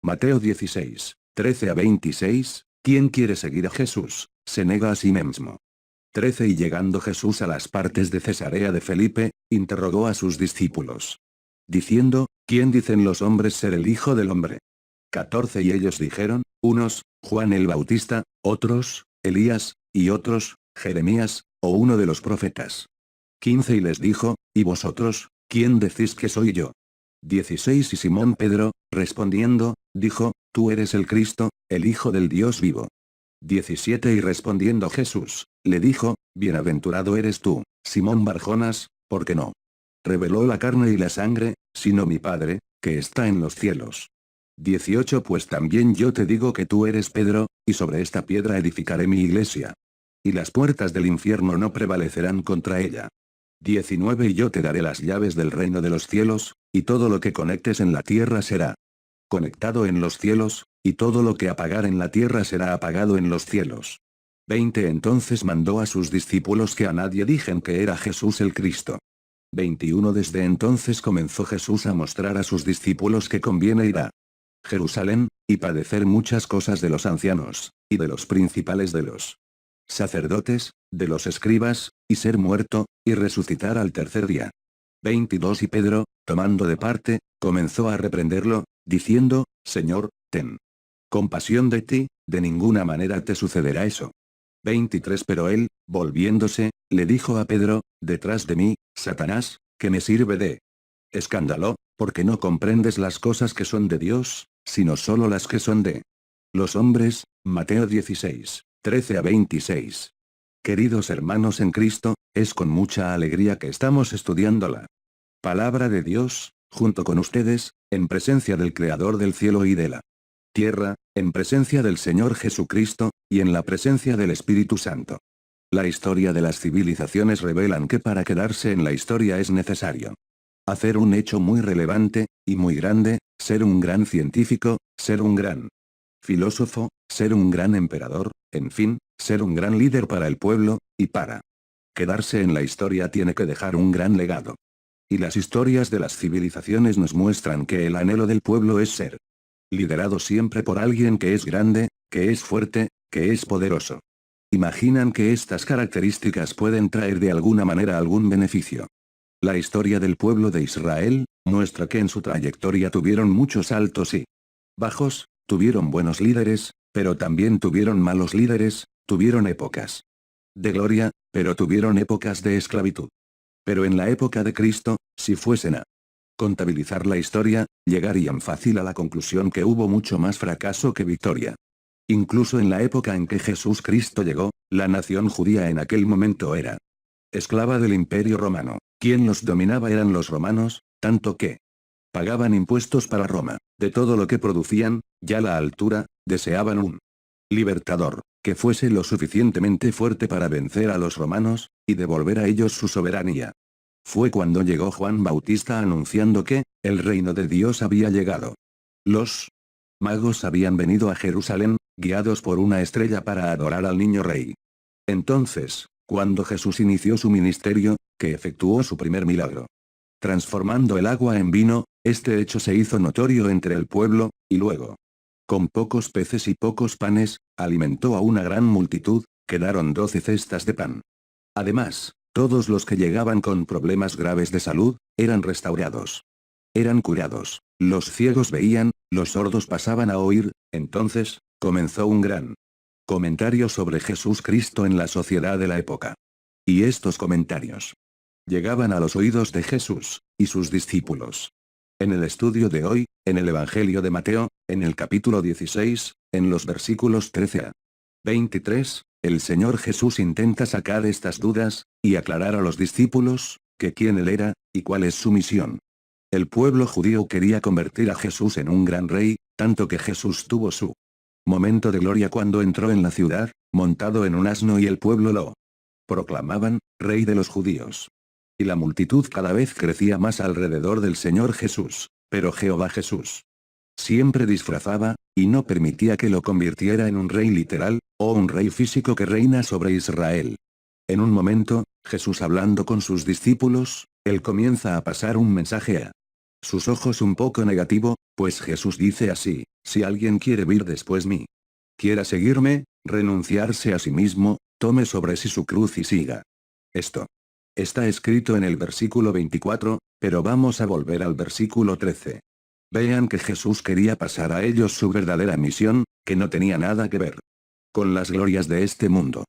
Mateo 16, 13 a 26, ¿quién quiere seguir a Jesús, se nega a sí mismo? 13 Y llegando Jesús a las partes de Cesarea de Felipe, interrogó a sus discípulos, diciendo, ¿quién dicen los hombres ser el Hijo del Hombre? 14 Y ellos dijeron, unos, Juan el Bautista, otros, Elías, y otros, Jeremías, o uno de los profetas. 15 Y les dijo, ¿y vosotros, quién decís que soy yo? 16 Y Simón Pedro, respondiendo, dijo, tú eres el Cristo, el Hijo del Dios vivo. 17 Y respondiendo Jesús, le dijo, bienaventurado eres tú, Simón Barjonas, porque no reveló la carne y la sangre, sino mi Padre, que está en los cielos. 18 Pues también yo te digo que tú eres Pedro, y sobre esta piedra edificaré mi iglesia. Y las puertas del infierno no prevalecerán contra ella. 19 Y yo te daré las llaves del reino de los cielos, y todo lo que conectes en la tierra será conectado en los cielos, y todo lo que apagar en la tierra será apagado en los cielos. 20 Entonces mandó a sus discípulos que a nadie dijen que era Jesús el Cristo. 21 Desde entonces comenzó Jesús a mostrar a sus discípulos que conviene ir a Jerusalén, y padecer muchas cosas de los ancianos, y de los principales de los sacerdotes, de los escribas, y ser muerto, y resucitar al tercer día. 22 Y Pedro, tomando de parte, comenzó a reprenderlo, diciendo, Señor, ten compasión de ti, de ninguna manera te sucederá eso. 23 Pero él, volviéndose, le dijo a Pedro, detrás de mí, Satanás, que me sirve de escándalo, porque no comprendes las cosas que son de Dios, sino solo las que son de los hombres. Mateo 16, 13 a 26. Queridos hermanos en Cristo, es con mucha alegría que estamos estudiando la palabra de Dios, junto con ustedes, en presencia del Creador del cielo y de la tierra, en presencia del Señor Jesucristo, y en la presencia del Espíritu Santo. La historia de las civilizaciones revelan que para quedarse en la historia es necesario hacer un hecho muy relevante, y muy grande, ser un gran científico, ser un gran filósofo, ser un gran emperador, en fin, ser un gran líder para el pueblo, y para quedarse en la historia tiene que dejar un gran legado. Y las historias de las civilizaciones nos muestran que el anhelo del pueblo es ser liderado siempre por alguien que es grande, que es fuerte, que es poderoso. Imaginan que estas características pueden traer de alguna manera algún beneficio. La historia del pueblo de Israel muestra que en su trayectoria tuvieron muchos altos y bajos, tuvieron buenos líderes, pero también tuvieron malos líderes, tuvieron épocas de gloria, pero tuvieron épocas de esclavitud. Pero en la época de Cristo, si fuesen a contabilizar la historia, llegarían fácil a la conclusión que hubo mucho más fracaso que victoria. Incluso en la época en que Jesús Cristo llegó, la nación judía en aquel momento era esclava del Imperio Romano. Quien los dominaba eran los romanos, tanto que pagaban impuestos para Roma. De todo lo que producían, ya la altura, deseaban un libertador, que fuese lo suficientemente fuerte para vencer a los romanos, y devolver a ellos su soberanía. Fue cuando llegó Juan Bautista anunciando que, el reino de Dios había llegado. Los magos habían venido a Jerusalén, guiados por una estrella para adorar al niño rey. Entonces, cuando Jesús inició su ministerio, que efectuó su primer milagro, transformando el agua en vino, este hecho se hizo notorio entre el pueblo, y luego, con pocos peces y pocos panes, alimentó a una gran multitud, quedaron 12 cestas de pan. Además, todos los que llegaban con problemas graves de salud, eran restaurados. Eran curados, los ciegos veían, los sordos pasaban a oír. Entonces, comenzó un gran comentario sobre Jesús Cristo en la sociedad de la época. Y estos comentarios llegaban a los oídos de Jesús y sus discípulos. En el estudio de hoy, en el Evangelio de Mateo, en el capítulo 16, en los versículos 13 a 23, el Señor Jesús intenta sacar estas dudas, y aclarar a los discípulos, que quién él era, y cuál es su misión. El pueblo judío quería convertir a Jesús en un gran rey, tanto que Jesús tuvo su momento de gloria cuando entró en la ciudad, montado en un asno y el pueblo lo proclamaban, Rey de los judíos. Y la multitud cada vez crecía más alrededor del Señor Jesús, pero Jehová Jesús siempre disfrazaba, y no permitía que lo convirtiera en un rey literal, o un rey físico que reina sobre Israel. En un momento, Jesús hablando con sus discípulos, él comienza a pasar un mensaje a sus ojos un poco negativo, pues Jesús dice así, si alguien quiere vir después mí, quiera seguirme, renunciarse a sí mismo, tome sobre sí su cruz y siga. Esto está escrito en el versículo 24, pero vamos a volver al versículo 13. Vean que Jesús quería pasar a ellos su verdadera misión, que no tenía nada que ver con las glorias de este mundo.